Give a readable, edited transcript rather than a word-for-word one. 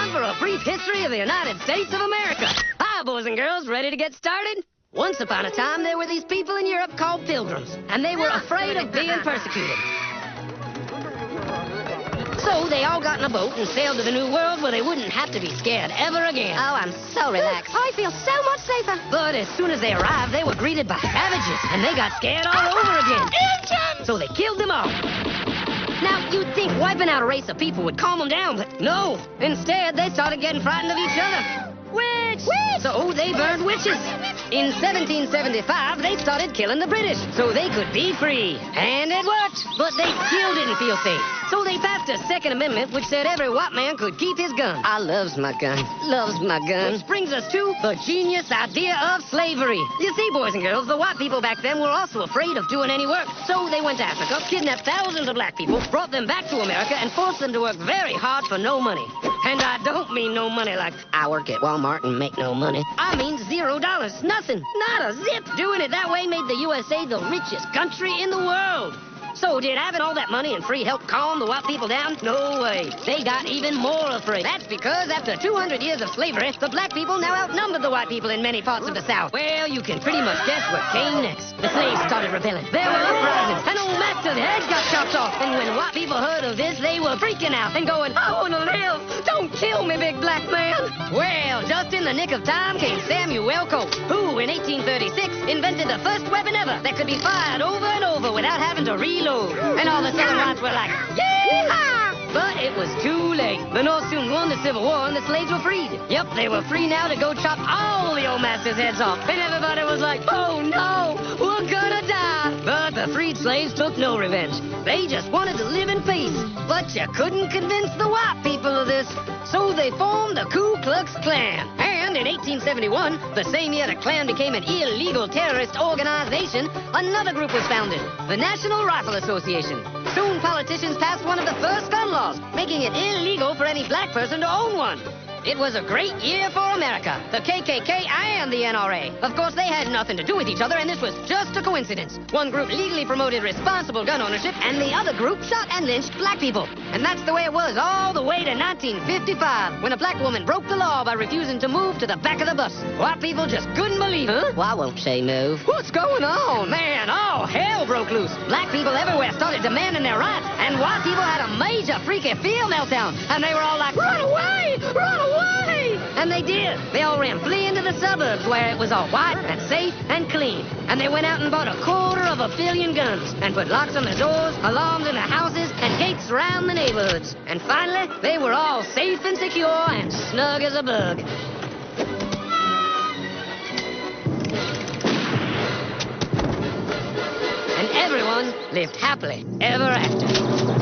time for a brief history of the United States of America. Hi, boys and girls, ready to get started? Once upon a time, there were these people in Europe called pilgrims, and they were afraid of being persecuted. So they all got in a boat and sailed to the New World where they wouldn't have to be scared ever again. Oh, I'm so relaxed. I feel so much safer. But as soon as they arrived, they were greeted by savages, and they got scared all over again. Indians! So they killed them all. Now, you'd think wiping out a race of people would calm them down, but no. Instead, they started getting frightened of each other. Witch! So they burned witches. In 1775, they started killing the British so they could be free. And it worked, but they still didn't feel safe. So they passed a Second Amendment which said every white man could keep his gun. I loves my gun. Loves my gun. Which brings us to the genius idea of slavery. You see, boys and girls, the white people back then were also afraid of doing any work. So they went to Africa, kidnapped thousands of black people, brought them back to America, and forced them to work very hard for no money. And I don't mean no money like I work at Walmart and make no money. I mean $0. Nothing. Not a zip. Doing it that way made the USA the richest country in the world. So did having all that money and free help calm the white people down? No way. They got even more afraid. That's because after 200 years of slavery, the black people now outnumbered the white people in many parts of the South. Well, you can pretty much guess what came next. The slaves started rebelling. There were uprisings, and old Master's head got chopped off. And when white people heard of this, they were freaking out and going, I want to live. Don't kill me, big black man. Well, just in the nick of time came Samuel Colt, who in 1836 invented the first weapon ever that could be fired over and over without having to reload. And all the Southern whites were like, yeah! But it was too late. The North soon won the Civil War and the slaves were freed. Yep, they were free now to go chop all the old masters' heads off. And everybody was like, oh no, we're gonna die. But the freed slaves took no revenge. They just wanted to live in peace. But you couldn't convince the white people of this. So they formed the Ku Klux Klan. And in 1871, the same year the Klan became an illegal terrorist organization, another group was founded, the National Rifle Association. Soon politicians passed one of the first gun laws, making it illegal for any black person to own one. It was a great year for America, the KKK and the NRA. Of course, they had nothing to do with each other, and this was just a coincidence. One group legally promoted responsible gun ownership, and the other group shot and lynched black people. And that's the way it was all the way to 1955, when a black woman broke the law by refusing to move to the back of the bus. White people just couldn't believe it. Huh? Well, I won't say move. What's going on? Man, all hell broke loose. Black people everywhere started demanding their rights, and white people had a major freaky feel meltdown, and they were all like, run away! Run away! And they did. They all ran fleeing to the suburbs where it was all white and safe and clean. And they went out and bought 250 million guns and put locks on the doors, alarms in the houses, and gates around the neighborhoods. And finally, they were all safe and secure and snug as a bug. And everyone lived happily ever after.